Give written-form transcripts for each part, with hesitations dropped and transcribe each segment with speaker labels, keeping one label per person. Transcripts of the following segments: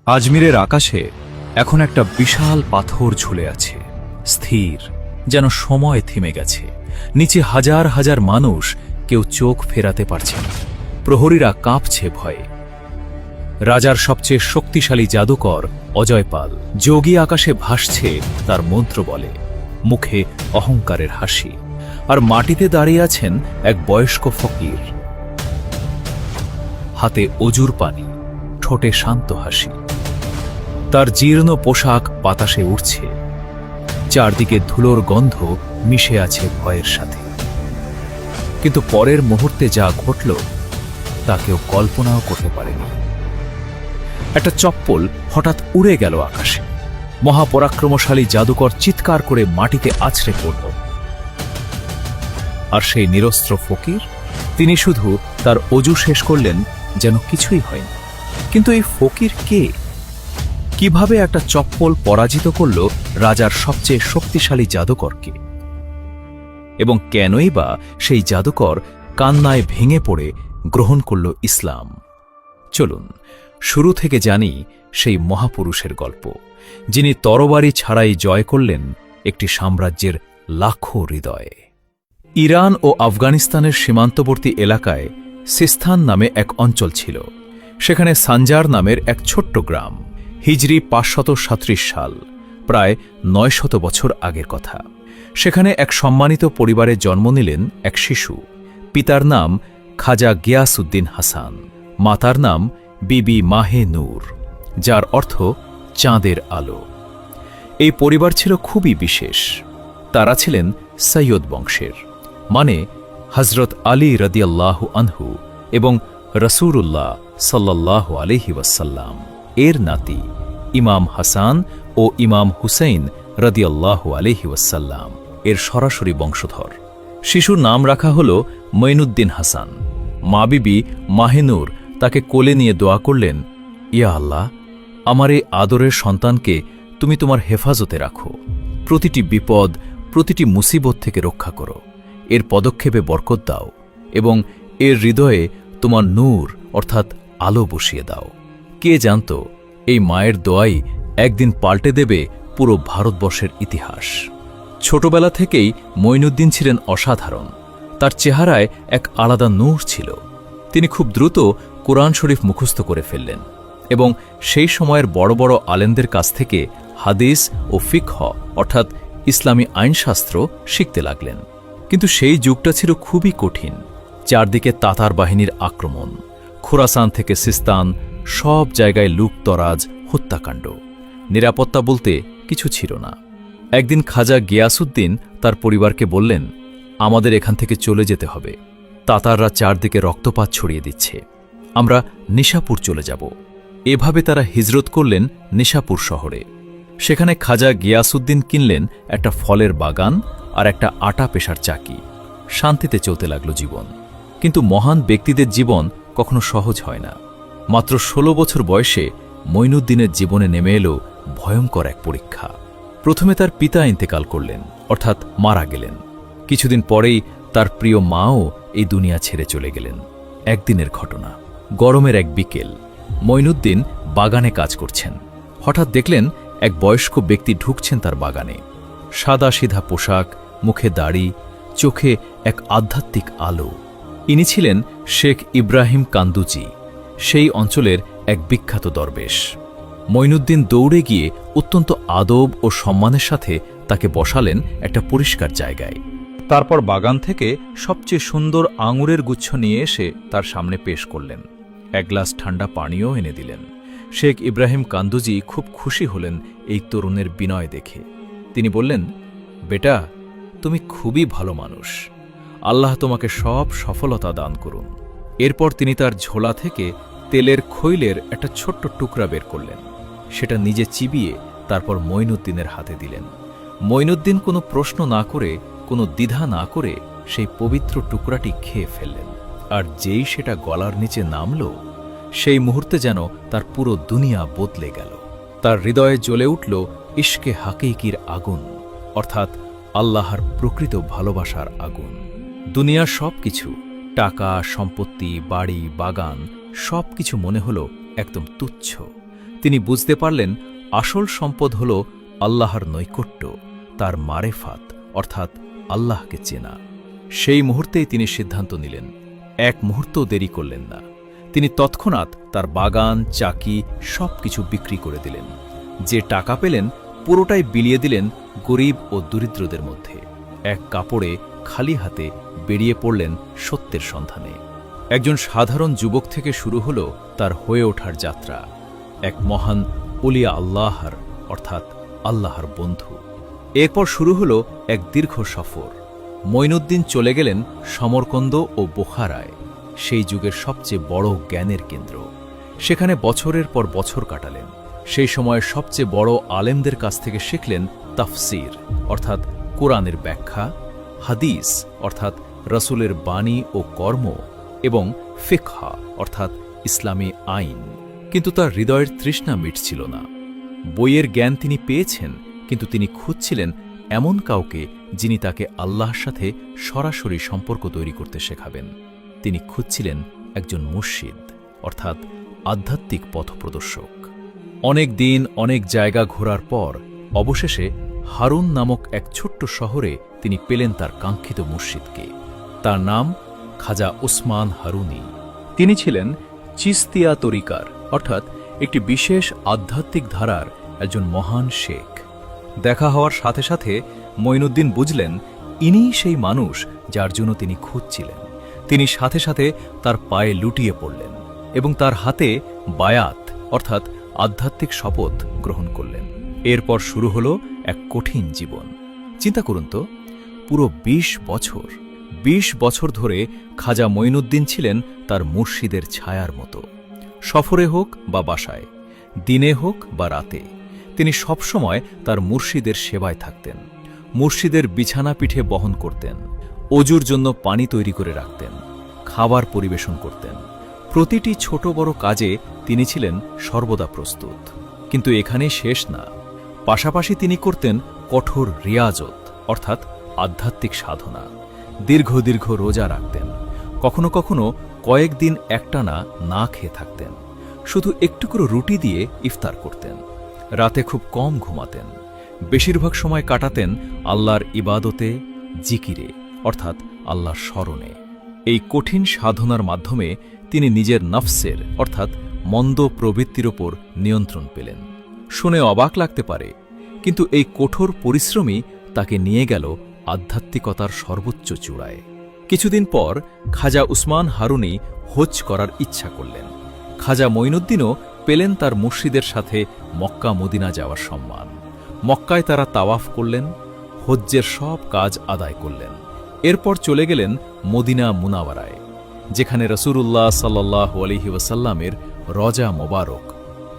Speaker 1: আজমিরের আকাশে এখন একটা বিশাল পাথর ঝুলে আছে, স্থির, যেন সময় থেমে গেছে। নিচে হাজার হাজার মানুষ, কেউ চোখ ফেরাতে পারছে না। প্রহরীরা কাঁপছে ভয়ে। রাজার সবচেয়ে শক্তিশালী জাদুকর অজয়পাল যোগী আকাশে ভাসছে তার মন্ত্র বলে, মুখে অহংকারের হাসি। আর মাটিতে দাঁড়িয়ে আছেন এক বয়স্ক ফকির, হাতে অজুর পানি, ঠোঁটে শান্ত হাসি। তার জীর্ণ পোশাক বাতাসে উড়ছে, চারদিকে ধুলোর গন্ধ মিশে আছে ভয়ের সাথে। কিন্তু পরের মুহূর্তে যা ঘটল তা কেউ কল্পনাও করতে পারেনি। একটা চপ্পল হঠাৎ উড়ে গেল আকাশে। মহাপরাক্রমশালী জাদুকর চিৎকার করে মাটিতে আছড়ে পড়ল। আর সেই নিরস্ত্র ফকির, তিনি শুধু তার অজু শেষ করলেন যেন কিছুই হয়নি। কিন্তু এই ফকির কে? কিভাবে একটা চপ্পল পরাজিত করল রাজার সবচেয়ে শক্তিশালী জাদুকরকে? এবং কেনই বা সেই জাদুকর কান্নায় ভেঙে পড়ে গ্রহণ করল ইসলাম? চলুন শুরু থেকে জানি সেই মহাপুরুষের গল্প, যিনি তরবারি ছাড়াই জয় করলেন একটি সাম্রাজ্যের লাখো হৃদয়ে। ইরান ও আফগানিস্তানের সীমান্তবর্তী এলাকায় সিস্তান নামে এক অঞ্চল ছিল। সেখানে সানজার নামের এক ছোট্ট গ্রাম। হিজরি ৫৩৭ সাল, প্রায় ৯০০ বছর আগের কথা। সেখানে এক সম্মানিত পরিবারে জন্ম নিলেন এক শিশু। পিতার নাম খাজা গিয়াসউদ্দিন হাসান, মাতার নাম বিবি মাহে নূর, যার অর্থ চাঁদের আলো। এই পরিবার ছিল খুবই বিশেষ। তারা ছিলেন সৈয়দ বংশের, মানে হজরত আলী রাদিয়াল্লাহু আনহু এবং রাসূলুল্লাহ সাল্লাল্লাহু আলাইহি ওয়াসাল্লাম এর নাতি ইমাম হাসান ও ইমাম হুসাইন রাদিয়াল্লাহু আলাইহি ওয়াসাল্লাম এর সরাসরি বংশধর। শিশুর নাম রাখা হল মঈনুদ্দিন হাসান। মা বিবি মাহেনুর তাকে কোলে নিয়ে দোয়া করলেন, ইয়া আল্লাহ, আমার এই আদরের সন্তানকে তুমি তোমার হেফাজতে রাখো। প্রতিটি বিপদ, প্রতিটি মুসিবত থেকে রক্ষা করো। এর পদক্ষেপে বরকত দাও এবং এর হৃদয়ে তোমার নূর অর্থাৎ আলো বসিয়ে দাও। কে জানত এই মায়ের দোয়াই একদিন পাল্টে দেবে পুরো ভারতবর্ষের ইতিহাস। ছোটবেলা থেকেই মঈনুদ্দিন ছিলেন অসাধারণ। তার চেহারায় এক আলাদা নূর ছিল। তিনি খুব দ্রুত কোরআন শরীফ মুখস্থ করে ফেললেন এবং সেই সময়ের বড় বড় আলেমদের কাছ থেকে হাদিস ও ফিকহ অর্থাৎ ইসলামী আইনশাস্ত্র শিখতে লাগলেন। কিন্তু সেই যুগটা ছিল খুবই কঠিন। চারদিকে তাতার বাহিনীর আক্রমণ, খোরাসান থেকে সিস্তান, সব জায়গায় লুটতরাজ, হত্যাকাণ্ড। নিরাপত্তা বলতে কিছু ছিল না। একদিন খাজা গিয়াসউদ্দিন তার পরিবারকে বললেন, আমাদের এখান থেকে চলে যেতে হবে। তাতাররা চারদিকে রক্তপাত ছড়িয়ে দিচ্ছে, আমরা নিশাপুর চলে যাব। এভাবে তারা হিজরত করলেন নিশাপুর শহরে। সেখানে খাজা গিয়াসউদ্দিন কিনলেন একটা ফলের বাগান আর একটা আটা পেশার চাকি। শান্তিতে চলতে লাগল জীবন। কিন্তু মহান ব্যক্তিদের জীবন কখনো সহজ হয় না। মাত্র ১৬ বছর বয়সে মঈনুদ্দিনের জীবনে নেমে এলো ভয়ঙ্কর এক পরীক্ষা। প্রথমে তার পিতা ইন্তেকাল করলেন, অর্থাৎ মারা গেলেন। কিছুদিন পরেই তার প্রিয় মাও এই দুনিয়া ছেড়ে চলে গেলেন। একদিনের ঘটনা, গরমের এক বিকেল, মঈনুদ্দিন বাগানে কাজ করছেন। হঠাৎ দেখলেন এক বয়স্ক ব্যক্তি ঢুকছেন তার বাগানে। সাদা সিধা পোশাক, মুখে দাড়ি, চোখে এক আধ্যাত্মিক আলো। ইনি ছিলেন শেখ ইব্রাহিম কান্দুজি, সেই অঞ্চলের এক বিখ্যাত দরবেশ। মঈনুদ্দিন দৌড়ে গিয়ে অত্যন্ত আদব ও সম্মানের সাথে তাকে বসালেন একটা পরিষ্কার জায়গায়। তারপর বাগান থেকে সবচেয়ে সুন্দর আঙুরের গুচ্ছ নিয়ে এসে তার সামনে পেশ করলেন। এক গ্লাস ঠান্ডা পানীয় এনে দিলেন। শেখ ইব্রাহিম কান্দুজি খুব খুশি হলেন এই তরুণের বিনয় দেখে। তিনি বললেন, বেটা, তুমি খুবই ভালো মানুষ। আল্লাহ তোমাকে সব সফলতা দান করুন। এরপর তিনি তার ঝোলা থেকে তেলের খৈলের একটা ছোট্ট টুকরা বের করলেন। সেটা নিজে চিবিয়ে তারপর মঈনুদ্দিনের হাতে দিলেন। মঈনুদ্দিন কোনো প্রশ্ন না করে, কোনো দ্বিধা না করে সেই পবিত্র টুকরাটি খেয়ে ফেললেন। আর যেই সেটা গলার নিচে নামল, সেই মুহূর্তে যেন তার পুরো দুনিয়া বদলে গেল। তার হৃদয়ে জ্বলে উঠল ইশকে হাকিকির আগুন, অর্থাৎ আল্লাহর প্রকৃত ভালোবাসার আগুন। দুনিয়ার সব কিছু, টাকা, সম্পত্তি, বাড়ি, বাগান, সব কিছু মনে হল একদম তুচ্ছ। তিনি বুঝতে পারলেন আসল সম্পদ হল আল্লাহর নৈকট্য, তার মারেফাত অর্থাৎ আল্লাহকে চেনা। সেই মুহূর্তেই তিনি সিদ্ধান্ত নিলেন, এক মুহূর্তও দেরি করলেন না। তিনি তৎক্ষণাৎ তার বাগান, চাকি সবকিছু বিক্রি করে দিলেন। যে টাকা পেলেন পুরোটাই বিলিয়ে দিলেন গরিব ও দরিদ্রদের মধ্যে। এক কাপড়ে খালি হাতে বেরিয়ে পড়লেন সত্যের সন্ধানে। একজন সাধারণ যুবক থেকে শুরু হল তার হয়ে ওঠার যাত্রা, এক মহান ওলিয়া আল্লাহর অর্থাৎ আল্লাহর বন্ধু। এরপর শুরু হল এক দীর্ঘ সফর। মঈনুদ্দিন চলে গেলেন সমরকন্দ ও বোখারায়, সেই যুগের সবচেয়ে বড় জ্ঞানের কেন্দ্র। সেখানে বছরের পর বছর কাটালেন। সেই সময়ের সবচেয়ে বড় আলেমদের কাছ থেকে শিখলেন তাফসির অর্থাৎ কোরআনের ব্যাখ্যা, হাদিস অর্থাৎ রসুলের বাণী ও কর্ম, এবং ফিকহা অর্থাৎ ইসলামী আইন। কিন্তু তার হৃদয়ের তৃষ্ণা মিটছিল না। বইয়ের জ্ঞান তিনি পেয়েছেন, কিন্তু তিনি খুঁজছিলেন এমন কাউকে যিনি তাকে আল্লাহর সাথে সরাসরি সম্পর্ক তৈরি করতে শেখাবেন। তিনি খুঁজছিলেন একজন মুর্শিদ অর্থাৎ আধ্যাত্মিক পথপ্রদর্শক। অনেক দিন অনেক জায়গা ঘোরার পর অবশেষে হারুন নামক এক ছোট্ট শহরে তিনি পেলেন তার কাঙ্ক্ষিত মুর্শিদকে। তার নাম খাজা উসমান হারুনি। তিনি ছিলেন চিস্তিয়া তরিকার অর্থাৎ একটি বিশেষ আধ্যাত্মিক ধারার একজন মহান শেখ। দেখা হওয়ার সাথে সাথে মঈনুদ্দিন বুঝলেন ইনিই সেই মানুষ যার জন্য তিনি খুঁজছিলেন। তিনি সাথে সাথে তার পায়ে লুটিয়ে পড়লেন এবং তার হাতে বায়াত অর্থাৎ আধ্যাত্মিক শপথ গ্রহণ করলেন। এরপর শুরু হল এক কঠিন জীবন। চিন্তা করুন তো, পুরো ২০ বছর ধরে খাজা মঈনুদ্দিন ছিলেন তার মুর্শিদের ছায়ার মতো। সফরে হোক বা বাসায়, দিনে হোক বা রাতে, তিনি সবসময় তার মুর্শিদের সেবায় থাকতেন। মুর্শিদের বিছানা পিঠে বহন করতেন, অজুর জন্য পানি তৈরি করে রাখতেন, খাবার পরিবেশন করতেন। প্রতিটি ছোট বড় কাজে তিনি ছিলেন সর্বদা প্রস্তুত। কিন্তু এখানেই শেষ না, পাশাপাশি তিনি করতেন কঠোর রিয়াজত অর্থাৎ আধ্যাত্মিক সাধনা। দীর্ঘ দীর্ঘ রোজা রাখতেন, কখনো কখনো কয়েকদিন একটানা না খেয়ে থাকতেন। শুধু একটু করে রুটি দিয়ে ইফতার করতেন। রাতে খুব কম ঘুমাতেন। বেশিরভাগ সময় কাটাতেন আল্লাহর ইবাদতে, জিকিরে অর্থাৎ আল্লাহর স্মরণে। এই কঠিন সাধনার মাধ্যমে তিনি নিজের নফসের অর্থাৎ মন্দ প্রবৃত্তির ওপর নিয়ন্ত্রণ পেলেন। শুনে অবাক লাগতে পারে, কিন্তু এই কঠোর পরিশ্রমই তাকে নিয়ে গেল আধ্যাত্মিকতার সর্বোচ্চ চূড়ায়। কিছুদিন পর খাজা উসমান হারুনি হজ করার ইচ্ছা করলেন। খাজা মঈনুদ্দিনও পেলেন তার মুর্শিদের সাথে মক্কা মদিনা যাওয়ার সম্মান। মক্কায় তারা তাওয়াফ করলেন, হজ্জের সব কাজ আদায় করলেন। এরপর চলে গেলেন মদিনা মুনাওয়ারায়, যেখানে রাসূলুল্লাহ সাল্লাল্লাহু আলাইহি ওয়াসাল্লামের রজা মোবারক।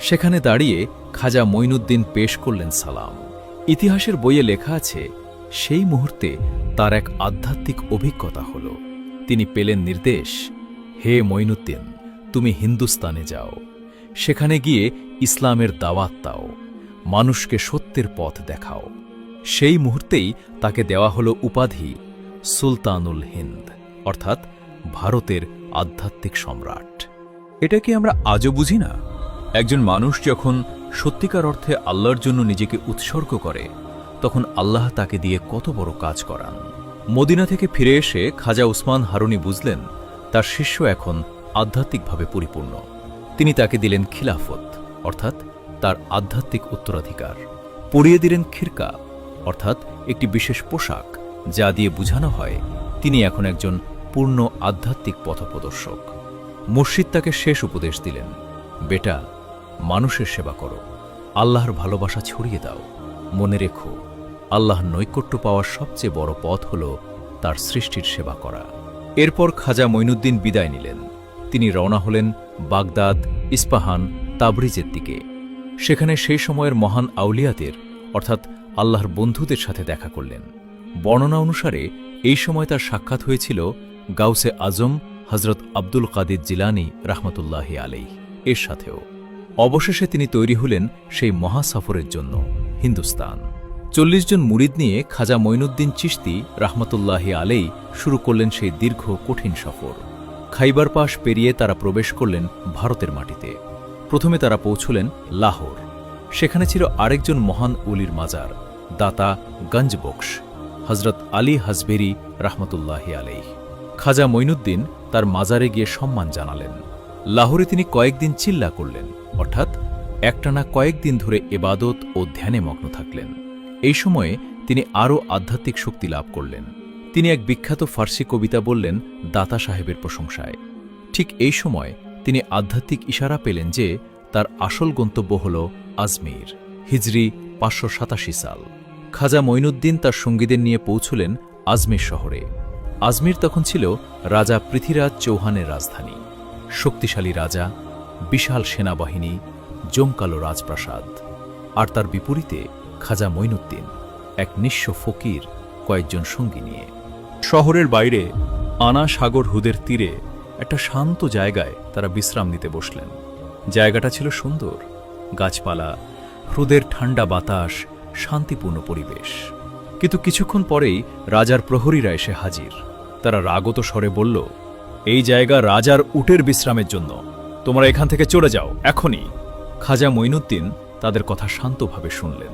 Speaker 1: সেখানে দাঁড়িয়ে খাজা মঈনুদ্দিন পেশ করলেন সালাম। ইতিহাসের বইয়ে লেখা আছে, সেই মুহূর্তে তার এক আধ্যাত্মিক অভিজ্ঞতা হল। তিনি পেলেন নির্দেশ, হে মঈনুদ্দিন, তুমি হিন্দুস্তানে যাও, সেখানে গিয়ে ইসলামের দাওয়াত দাও, মানুষকে সত্যের পথ দেখাও। সেই মুহূর্তেই তাকে দেওয়া হল উপাধি সুলতানুল হিন্দ অর্থাৎ ভারতের আধ্যাত্মিক সম্রাট। এটা কি আমরা আজও বুঝি না? একজন মানুষ যখন সত্যিকার অর্থে আল্লাহর জন্য নিজেকে উৎসর্গ করে, তখন আল্লাহ তাকে দিয়ে কত বড় কাজ করান। মদিনা থেকে ফিরে এসে খাজা উসমান হারুনি বুঝলেন তার শিষ্য এখন আধ্যাত্মিকভাবে পরিপূর্ণ। তিনি তাকে দিলেন খিলাফত অর্থাৎ তার আধ্যাত্মিক উত্তরাধিকার। পরিয়ে দিলেন খিরকা অর্থাৎ একটি বিশেষ পোশাক, যা দিয়ে বোঝানো হয় তিনি এখন একজন পূর্ণ আধ্যাত্মিক পথপ্রদর্শক। মুর্শিদ তাকে শেষ উপদেশ দিলেন, বেটা, মানুষের সেবা করো, আল্লাহর ভালোবাসা ছড়িয়ে দাও। মনে রেখো, আল্লাহর নৈকট্য পাওয়ার সবচেয়ে বড় পথ হল তার সৃষ্টির সেবা করা। এরপর খাজা মঈনুদ্দিন বিদায় নিলেন। তিনি রওনা হলেন বাগদাদ, ইস্পাহান, তাবরিজের দিকে। সেখানে সেই সময়ের মহান আউলিয়াদের অর্থাৎ আল্লাহর বন্ধুদের সাথে দেখা করলেন। বর্ণনা অনুসারে এই সময় তার সাক্ষাৎ হয়েছিল গাউসে আজম হজরত আব্দুল কাদির জিলানী রাহমাতুল্লাহি আলাইহি এর সাথেও। অবশেষে তিনি তৈরি হলেন সেই মহাসফরের জন্য হিন্দুস্তান। ৪০ জন মুরিদ নিয়ে খাজা মঈনুদ্দিন চিশতি রাহমাতুল্লাহি আলাইহি শুরু করলেন সেই দীর্ঘ কঠিন সফর। খাইবার পাস পেরিয়ে তারা প্রবেশ করলেন ভারতের মাটিতে। প্রথমে তারা পৌঁছলেন লাহোর। সেখানে ছিল আরেকজন মহান উলির মাজার, দাতা গঞ্জবক্স, হজরত আলী হাজবেরি রহমতুল্লাহি আলাইহ। খাজা মঈনুদ্দিন তার মাজারে গিয়ে সম্মান জানালেন। লাহোরে তিনি কয়েকদিন চিল্লা করলেন, অর্থাৎ একটানা কয়েকদিন ধরে এবাদত ও ধ্যানে মগ্ন থাকলেন। এই সময়ে তিনি আরও আধ্যাত্মিক শক্তি লাভ করলেন। তিনি এক বিখ্যাত ফার্সি কবিতা বললেন দাতা সাহেবের প্রশংসায়। ঠিক এই সময় তিনি আধ্যাত্মিক ইশারা পেলেন যে তার আসল গন্তব্য হল আজমির। হিজরি 587 সাল। খাজা মঈনুদ্দিন তার সঙ্গীদের নিয়ে পৌঁছলেন আজমির শহরে। আজমির তখন ছিল রাজা পৃথ্বীরাজ চৌহানের রাজধানী। শক্তিশালী রাজা, বিশাল সেনাবাহিনী, জমকালো রাজপ্রাসাদ। আর তার বিপরীতে খাজা মঈনুদ্দিন, এক নিঃস্ব ফকির, কয়েকজন সঙ্গী নিয়ে। শহরের বাইরে আনা সাগর হুদের তীরে একটা শান্ত জায়গায় তারা বিশ্রাম নিতে বসলেন। জায়গাটা ছিল সুন্দর, গাছপালা, হ্রদের ঠান্ডা বাতাস, শান্তিপূর্ণ পরিবেশ। কিন্তু কিছুক্ষণ পরেই রাজার প্রহরীরা এসে হাজির। তারা রাগত স্বরে বলল, এই জায়গা রাজার উটের বিশ্রামের জন্য, তোমরা এখান থেকে চলে যাও এখনই। খাজা মঈনুদ্দিন তাদের কথা শান্তভাবে শুনলেন।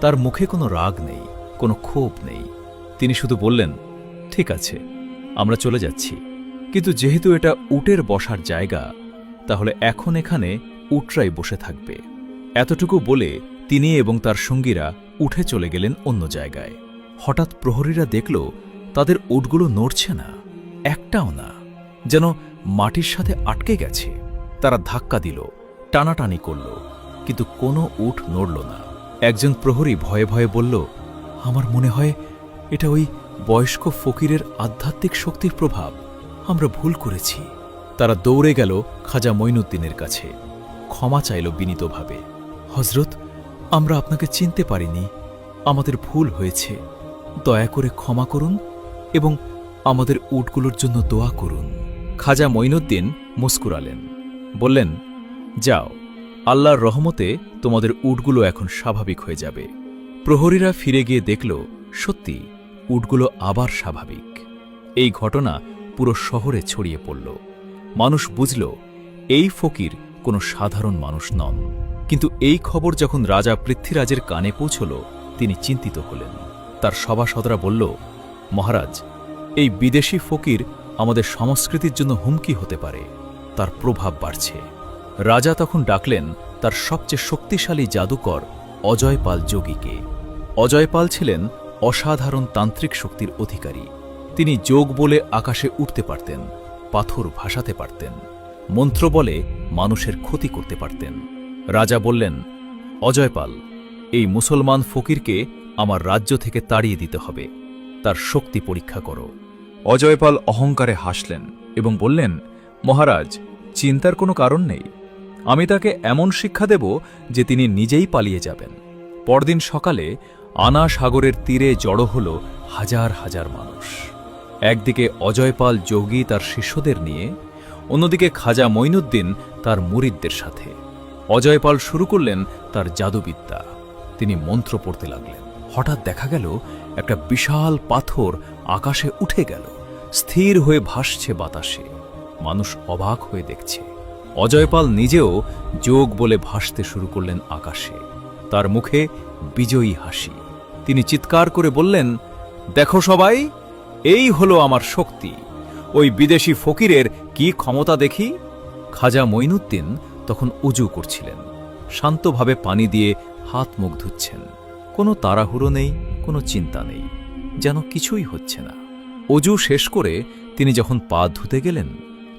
Speaker 1: তার মুখে কোনো রাগ নেই, কোনো ক্ষোভ নেই। তিনি শুধু বললেন, ঠিক আছে, আমরা চলে যাচ্ছি, কিন্তু যেহেতু এটা উটের বসার জায়গা, তাহলে এখন এখানে উটরাই বসে থাকবে। এতটুকু বলে তিনি এবং তার সঙ্গীরা উঠে চলে গেলেন অন্য জায়গায়। হঠাৎ প্রহরীরা দেখল তাদের উটগুলো নড়ছে না, একটাও না, যেন মাটির সাথে আটকে গেছে। তারা ধাক্কা দিল, টানাটানি করল, কিন্তু কোনো উট নড়ল না। একজন প্রহরী ভয়ে ভয়ে বলল, আমার মনে হয় এটা ওই বয়স্ক ফকিরের আধ্যাত্মিক শক্তির প্রভাব, আমরা ভুল করেছি। তারা দৌড়ে গেল খাজা মঈনুদ্দিনের কাছে, ক্ষমা চাইল বিনীতভাবে। হজরত, আমরা আপনাকে চিনতে পারিনি, আমাদের ভুল হয়েছে, দয়া করে ক্ষমা করুন এবং আমাদের উটগুলোর জন্য দোয়া করুন। খাজা মঈনুদ্দিন মুস্কুরালেন, বললেন, যাও, আল্লাহর রহমতে তোমাদের উটগুলো এখন স্বাভাবিক হয়ে যাবে। প্রহরীরা ফিরে গিয়ে দেখল সত্যি উটগুলো আবার স্বাভাবিক। এই ঘটনা পুরো শহরে ছড়িয়ে পড়ল। মানুষ বুঝল এই ফকির কোনো সাধারণ মানুষ নন। কিন্তু এই খবর যখন রাজা পৃথ্বীরাজের কানে পৌঁছল, তিনি চিন্তিত হলেন। তার সভাসদরা বলল, মহারাজ, এই বিদেশি ফকির আমাদের সংস্কৃতির জন্য হুমকি হতে পারে, তার প্রভাব বাড়ছে। রাজা তখন ডাকলেন তার সবচেয়ে শক্তিশালী জাদুকর অজয়পাল যোগীকে। অজয়পাল ছিলেন অসাধারণ তান্ত্রিক শক্তির অধিকারী। তিনি যোগ বলে আকাশে উঠতে পারতেন, পাথর ভাসাতে পারতেন, মন্ত্র বলে মানুষের ক্ষতি করতে পারতেন। রাজা বললেন, অজয়পাল, এই মুসলমান ফকিরকে আমার রাজ্য থেকে তাড়িয়ে দিতে হবে, তার শক্তি পরীক্ষা করো। অজয়পাল অহংকারে হাসলেন এবং বললেন, মহারাজ, চিন্তার কোনো কারণ নেই, আমি তাকে এমন শিক্ষা দেব যে তিনি নিজেই পালিয়ে যাবেন। পরদিন সকালে আনা সাগরের তীরে জড়ো হল হাজার হাজার মানুষ। একদিকে অজয়পাল যোগী তার শিষ্যদের নিয়ে, অন্যদিকে খাজা মঈনুদ্দিন তার মুরিদদের সাথে। অজয়পাল শুরু করলেন তার জাদুবিদ্যা। তিনি মন্ত্র পড়তে লাগলেন। হঠাৎ দেখা গেল একটা বিশাল পাথর আকাশে উঠে গেল, স্থির হয়ে ভাসছে বাতাসে। মানুষ অবাক হয়ে দেখছে। অজয়পাল নিজেও যোগ বলে ভাসতে শুরু করলেন আকাশে, তার মুখে বিজয়ী হাসি। তিনি চিৎকার করে বললেন, দেখো সবাই, এই হলো আমার শক্তি, ওই বিদেশি ফকিরের কি ক্ষমতা দেখি। খাজা মঈনুদ্দিন তখন উজু করছিলেন, শান্তভাবে পানি দিয়ে হাত মুখ ধুচ্ছেন। কোনো তাড়াহুড়ো নেই, কোনো চিন্তা নেই, যেন কিছুই হচ্ছে না। অজু শেষ করে তিনি যখন পা ধুতে গেলেন,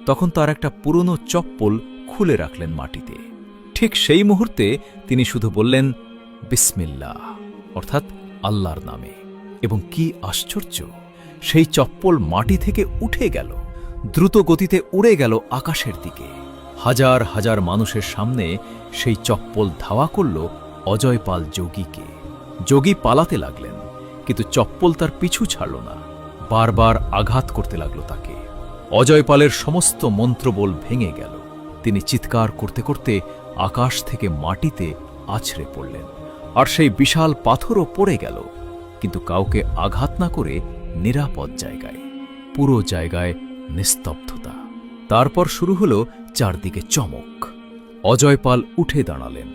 Speaker 1: তখন তার একটা পুরনো চপ্পল খুলে রাখলেন মাটিতে। ঠিক সেই মুহূর্তে তিনি শুধু বললেন, বিসমিল্লাহ, অর্থাৎ আল্লাহর নামে। এবং কি আশ্চর্য, সেই চপ্পল মাটি থেকে উঠে গেল, দ্রুত গতিতে উড়ে গেল আকাশের দিকে। হাজার হাজার মানুষের সামনে সেই চপ্পল ধাওয়া করল অজয়পাল যোগীকে। যোগী পালাতে লাগলেন, কিন্তু চপ্পল তার পিছু ছাড়ল না, বারবার আঘাত করতে লাগল তাকে। অজয়পালের সমস্ত মন্ত্রবল ভেঙে গেল। তিনি চিৎকার করতে করতে আকাশ থেকে মাটিতে আছড়ে পড়লেন। আর সেই বিশাল পাথরও পড়ে গেল, কিন্তু কাউকে আঘাত না করে নিরাপদ জায়গায়। পুরো জায়গায় নিস্তব্ধতা। তারপর শুরু হল চারদিকে চমক। অজয়পাল উঠে দাঁড়ালেন।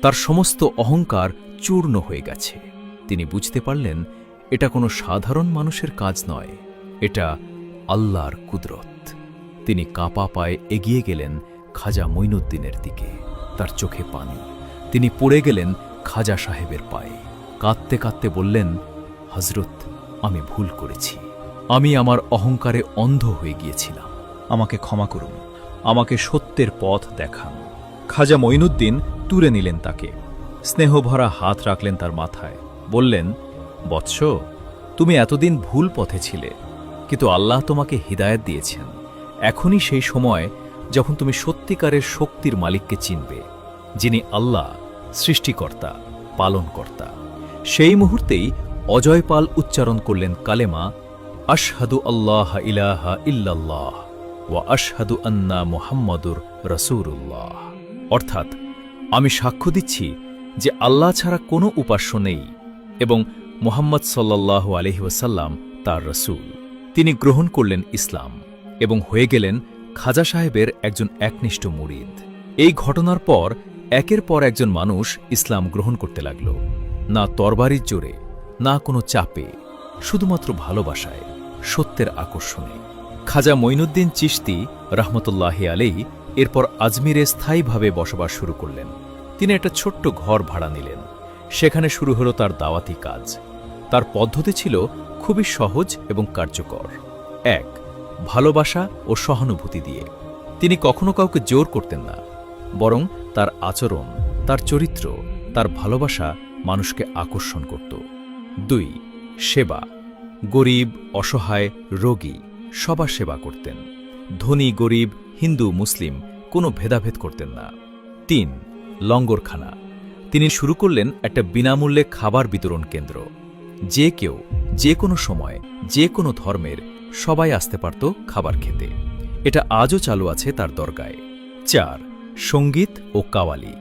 Speaker 1: তার সমস্ত অহংকার চূর্ণ হয়ে গেছে। তিনি বুঝতে পারলেন এটা কোনো সাধারণ মানুষের কাজ নয়, এটা আল্লাহর কুদরত। তিনি কাঁপা পায়ে এগিয়ে গেলেন খাজা মঈনুদ্দিনের দিকে। তার চোখে পানি। তিনি পড়ে গেলেন খাজা সাহেবের পায়ে। কাঁদতে কাঁদতে বললেন, হযরত, আমি ভুল করেছি। আমি আমার অহংকারে অন্ধ হয়ে গিয়েছিলাম। আমাকে ক্ষমা করুন, আমাকে সত্যের পথ দেখান। খাজা মঈনুদ্দিন তুলে নিলেন তাকে, স্নেহভরা হাত রাখলেন তার মাথায়, বললেন, বৎস, তুমি এতদিন ভুল পথে ছিলে, কিন্তু আল্লাহ তোমাকে হিদায়াত দিয়েছেন। এখনই সেই সময় যখন তুমি সত্যিকারের শক্তির মালিককে চিনবে, যিনি আল্লাহ, সৃষ্টিকর্তা, পালনকর্তা। সেই মুহূর্তেই অজয়পাল উচ্চারণ করলেন কালেমা, আশহাদু আল্লাহ ইলাহা ইল্লাল্লাহ ওয়া আশহাদু আন্না মুহাম্মাদুর রাসূলুল্লাহ। অর্থাৎ, আমি সাক্ষ্য দিচ্ছি যে আল্লাহ ছাড়া কোনো উপাস্য নেই এবং মুহাম্মদ সাল্লাল্লাহু আলাইহি ওয়াসাল্লাম তার রাসূল। তিনি গ্রহণ করলেন ইসলাম এবং হয়ে গেলেন খাজা সাহেবের একজন একনিষ্ঠ মুরিদ। এই ঘটনার পর একের পর একজন মানুষ ইসলাম গ্রহণ করতে লাগল, না তরবারির জোরে, না কোনো চাপে, শুধুমাত্র ভালোবাসায়, সত্যের আকর্ষণে। খাজা মঈনুদ্দিন চিশতি রাহমাতুল্লাহি আলাইহি এরপর আজমিরে স্থায়ীভাবে বসবাস শুরু করলেন। তিনি একটা ছোট্ট ঘর ভাড়া নিলেন। সেখানে শুরু হলো তার দাওয়াতি কাজ। তার পদ্ধতি ছিল খুবই সহজ এবং কার্যকর। ১. ভালোবাসা ও সহানুভূতি দিয়ে। তিনি কখনো কাউকে জোর করতেন না, বরং তার আচরণ, তার চরিত্র, তার ভালোবাসা মানুষকে আকর্ষণ করত। ২. সেবা। গরিব, অসহায়, রোগী সবার সেবা করতেন। ধনী গরিব, হিন্দু মুসলিম কোনো ভেদাভেদ করতেন না। ৩. লঙ্গরখানা। তিনি শুরু করলেন একটা বিনামূল্যে খাবার বিতরণ কেন্দ্র। যে কেউ, যে কোনো সময়, যে কোনো ধর্মের সবাই আসতে পারত খাবার খেতে। এটা আজও চালু আছে তার দরগায়। ৪. সঙ্গীত ও কাওয়ালি।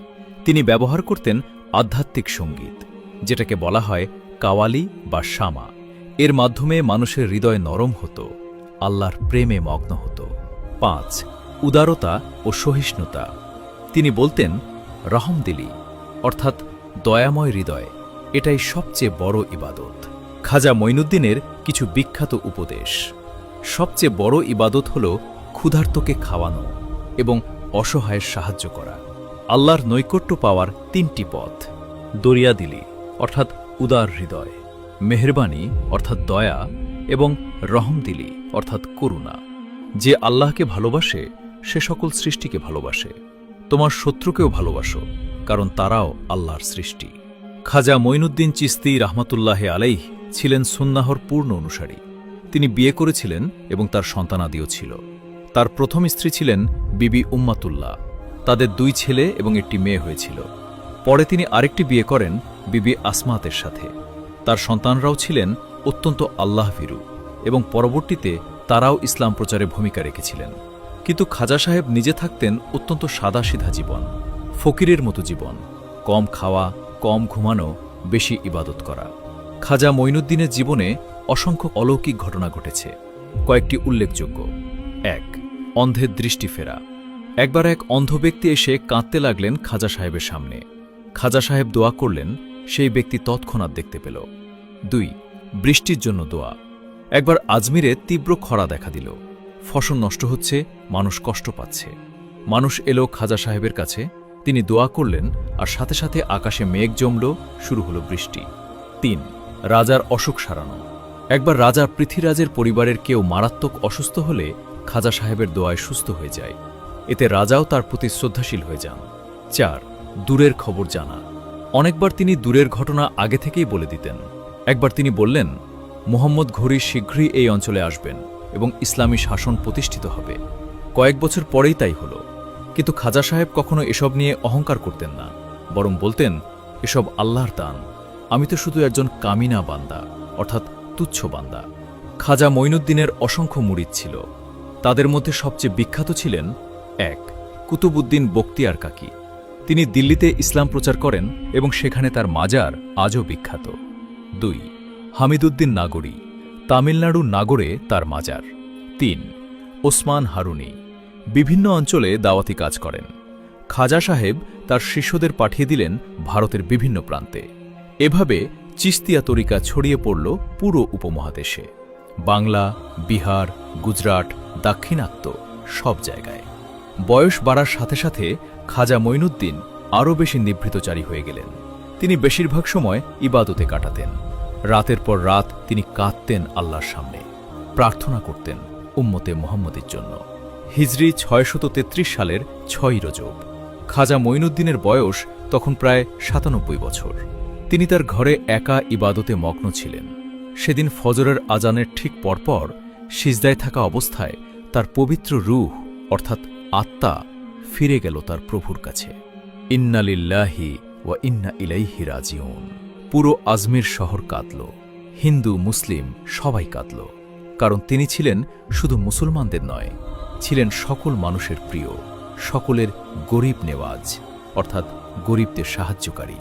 Speaker 1: তিনি ব্যবহার করতেন আধ্যাত্মিক সঙ্গীত, যেটাকে বলা হয় কাওয়ালি বা শামা। এর মাধ্যমে মানুষের হৃদয় নরম হতো, আল্লাহর প্রেমে মগ্ন হতো। ৫. উদারতা ও সহিষ্ণুতা। তিনি বলতেন, রহমদিলি, অর্থাৎ দয়াময় হৃদয়, এটাই সবচেয়ে বড় ইবাদত। খাজা মঈনুদ্দিনের কিছু বিখ্যাত উপদেশ। সবচেয়ে বড় ইবাদত হল ক্ষুধার্তকে খাওয়ানো এবং অসহায়ের সাহায্য করা। আল্লাহর নৈকট্য পাওয়ার ৩টি পথ: দরিয়াদিলি অর্থাৎ উদার হৃদয়, মেহেরবানি অর্থাৎ দয়া এবং রহমদিলি অর্থাৎ করুণা। যে আল্লাহকে ভালোবাসে সে সকল সৃষ্টিকে ভালোবাসে। তোমার শত্রুকেও ভালোবাসো, কারণ তারাও আল্লাহর সৃষ্টি। খাজা মঈনুদ্দিন চিশতি রাহমাতুল্লাহি আলাইহি ছিলেন সুন্নাহর পূর্ণ অনুসারী। তিনি বিয়ে করেছিলেন এবং তার সন্তানাদিও ছিল। তার প্রথম স্ত্রী ছিলেন বিবি উম্মাতুল্লাহ। তাদের 2 ছেলে এবং 1টি মেয়ে হয়েছিল। পরে তিনি আরেকটি বিয়ে করেন বিবি আসমাতের সাথে। তার সন্তানরাও ছিলেন অত্যন্ত আল্লাহভীরু এবং পরবর্তীতে তারাও ইসলাম প্রচারে ভূমিকা রেখেছিলেন। কিন্তু খাজা সাহেব নিজে থাকতেন অত্যন্ত সাদাসিধা জীবন, ফকিরের মতো জীবন, কম খাওয়া, কম ঘুমানো, বেশি ইবাদত করা। খাজা মঈনুদ্দিনের জীবনে অসংখ্য অলৌকিক ঘটনা ঘটেছে। কয়েকটি উল্লেখযোগ্য: ১. অন্ধের দৃষ্টি ফেরা। একবার এক অন্ধ ব্যক্তি এসে কাঁদতে লাগলেন খাজা সাহেবের সামনে। খাজা সাহেব দোয়া করলেন, সেই ব্যক্তি তৎক্ষণাৎ দেখতে পেল। ২. বৃষ্টির জন্য দোয়া। একবার আজমিরে তীব্র খরা দেখা দিল। ফসল নষ্ট হচ্ছে, মানুষ কষ্ট পাচ্ছে। মানুষ এলো খাজা সাহেবের কাছে, তিনি দোয়া করলেন, আর সাথে সাথে আকাশে মেঘ জমল, শুরু হলো বৃষ্টি। ৩. রাজার অসুখ সারানো। একবার রাজা পৃথ্বীরাজের পরিবারের কেউ মারাত্মক অসুস্থ হলে খাজা সাহেবের দোয়ায় সুস্থ হয়ে যায়। এতে রাজাও তার প্রতি শ্রদ্ধাশীল হয়ে যান। ৪. দূরের খবর জানা। অনেকবার তিনি দূরের ঘটনা আগে থেকেই বলে দিতেন। একবার তিনি বললেন, মুহাম্মদ ঘুরি শীঘ্রই এই অঞ্চলে আসবেন এবং ইসলামী শাসন প্রতিষ্ঠিত হবে। কয়েক বছর পরেই তাই হল। কিন্তু খাজা সাহেব কখনো এসব নিয়ে অহংকার করতেন না, বরং বলতেন, এসব আল্লাহর দান, আমি তো শুধু একজন কামিনা বান্দা, অর্থাৎ তুচ্ছ বান্দা। খাজা মঈনুদ্দিনের অসংখ্য মুরিদ ছিল। তাদের মধ্যে সবচেয়ে বিখ্যাত ছিলেন ১. কুতুবউদ্দিন বখতিয়ার কাকি। তিনি দিল্লিতে ইসলাম প্রচার করেন এবং সেখানে তার মাজার আজও বিখ্যাত। ২. হামিদউদ্দিন নাগরী। তামিলনাড়ুর নাগরে তার মাজার। ৩. ওসমান হারুনি। বিভিন্ন অঞ্চলে দাওয়াতি কাজ করেন। খাজা সাহেব তার শিষ্যদের পাঠিয়ে দিলেন ভারতের বিভিন্ন প্রান্তে। এভাবে চিস্তিয়া তরিকা ছড়িয়ে পড়ল পুরো উপমহাদেশে, বাংলা, বিহার, গুজরাট, দাক্ষিণাত্য সব জায়গায়। বয়স বাড়ার সাথে সাথে খাজা মঈনুদ্দিন আরও বেশি নিভৃতচারী হয়ে গেলেন। তিনি বেশিরভাগ সময় ইবাদতে কাটাতেন। রাতের পর রাত তিনি কাঁদতেন আল্লাহর সামনে, প্রার্থনা করতেন উম্মতে মুহাম্মদের জন্য। হিজরি ৬৩৩ সালের ৬ই রজব। খাজা মঈনুদ্দিনের বয়স তখন প্রায় ৯৭ বছর। তিনি তার ঘরে একা ইবাদতে মগ্ন ছিলেন। সেদিন ফজরের আজানের ঠিক পরপর সিজদায় থাকা অবস্থায় তার পবিত্র রূহ অর্থাৎ আত্মা ফিরে গেল তার প্রভুর কাছে। ইন্না লিল্লাহি ওয়া ইন্না ইলাইহি রাজিউন। পুরো আজমির শহর কাঁদল, হিন্দু মুসলিম সবাই কাঁদল, কারণ তিনি ছিলেন শুধু মুসলমানদের নয়, ছিলেন সকল মানুষের প্রিয়, সকলের গরিব নেওয়াজ অর্থাৎ গরিবদের সাহায্যকারী।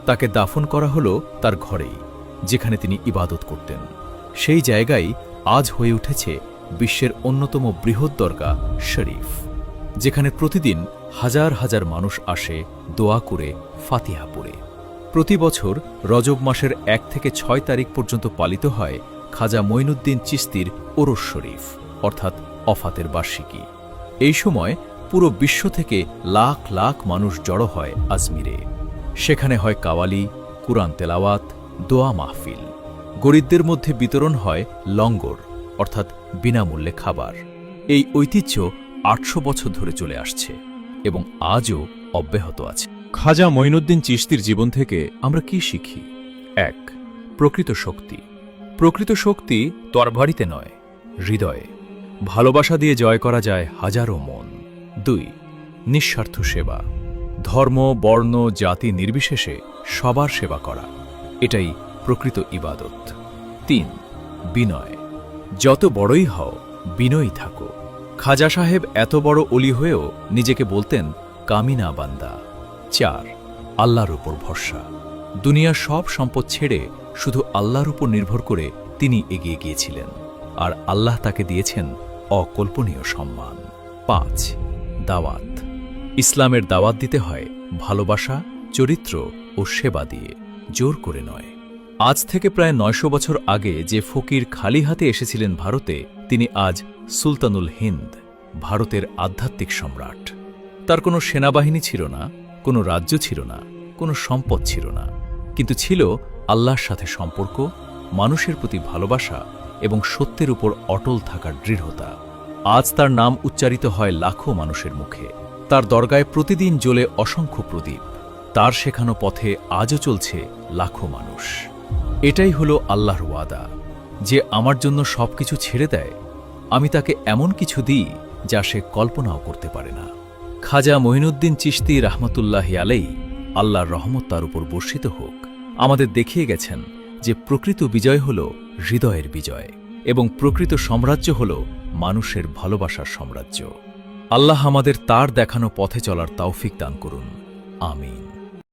Speaker 1: তাকে দাফন করা হল তার ঘরেই, যেখানে তিনি ইবাদত করতেন। সেই জায়গায় আজ হয়ে উঠেছে বিশ্বের অন্যতম বৃহৎ দরগা শরীফ, যেখানে প্রতিদিন হাজার হাজার মানুষ আসে দোয়া করে, ফাতিহা পড়ে। প্রতি বছর রজব মাসের ১ থেকে ৬ তারিখ পর্যন্ত পালিত হয় খাজা মঈনুদ্দিন চিশতির ওরস শরীফ অর্থাৎ অফাতের বার্ষিকী। এই সময় পুরো বিশ্ব থেকে লাখ লাখ মানুষ জড়ো হয় আজমিরে। সেখানে হয় কাওয়ালি, কুরআন তেলাওয়াত, দোয়া মাহফিল। গরিবদের মধ্যে বিতরণ হয় লঙ্গর অর্থাৎ বিনামূল্যে খাবার। এই ঐতিহ্য ৮০০ বছর ধরে চলে আসছে এবং আজও অব্যাহত আছে। খাজা মঈনুদ্দিন চিশতির জীবন থেকে আমরা কি শিখি? ১. প্রকৃত শক্তি। প্রকৃত শক্তি তরবারিতে নয়, হৃদয়ে। ভালোবাসা দিয়ে জয় করা যায় হাজারো মন। ২. নিঃস্বার্থ সেবা। ধর্ম, বর্ণ, জাতি নির্বিশেষে সবার সেবা করা, এটাই প্রকৃত ইবাদত। ৩. বিনয়। যত বড়ই হও, বিনয়ী থাকো। খাজা সাহেব এত বড় অলি হয়েও নিজেকে বলতেন কামিনা বান্দা। ৪. আল্লাহর উপর ভরসা। দুনিয়ার সব সম্পদ ছেড়ে শুধু আল্লাহর উপর নির্ভর করে তিনি এগিয়ে গিয়েছিলেন, আর আল্লাহ তাকে দিয়েছেন অকল্পনীয় সম্মান। ৫. দাওয়াত। ইসলামের দাওয়াত দিতে হয় ভালোবাসা, চরিত্র ও সেবা দিয়ে, জোর করে নয়। আজ থেকে প্রায় ৯০০ বছর আগে যে ফকির খালি হাতে এসেছিলেন ভারতে, তিনি আজ সুলতানুল হিন্দ, ভারতের আধ্যাত্মিক সম্রাট। তার কোনো সেনাবাহিনী ছিল না, কোনো রাজ্য ছিল না, কোনো সম্পদ ছিল না, কিন্তু ছিল আল্লাহর সাথে সম্পর্ক, মানুষের প্রতি ভালোবাসা এবং সত্যের উপর অটল থাকার দৃঢ়তা। আজ তার নাম উচ্চারিত হয় লাখো মানুষের মুখে। তার দরগায় প্রতিদিন জ্বলে অসংখ্য প্রদীপ। তার শেখানো পথে আজও চলছে লাখো মানুষ। এটাই হলো আল্লাহর ওয়াদা, যে আমার জন্য সবকিছু ছেড়ে দেয়, আমি তাকে এমন কিছু দিই যা সে কল্পনাও করতে পারে না। খাজা মঈনুদ্দিন চিশতি রাহমাতুল্লাহি আলাইহি, আল্লাহর রহমত তার উপর বর্ষিত হোক, আমাদের দেখিয়ে গেছেন যে প্রকৃত বিজয় হল হৃদয়ের বিজয় এবং প্রকৃত সাম্রাজ্য হল মানুষের ভালোবাসার সাম্রাজ্য। আল্লাহ আমাদের তার দেখানো পথে চলার তৌফিক দান করুন। আমিন।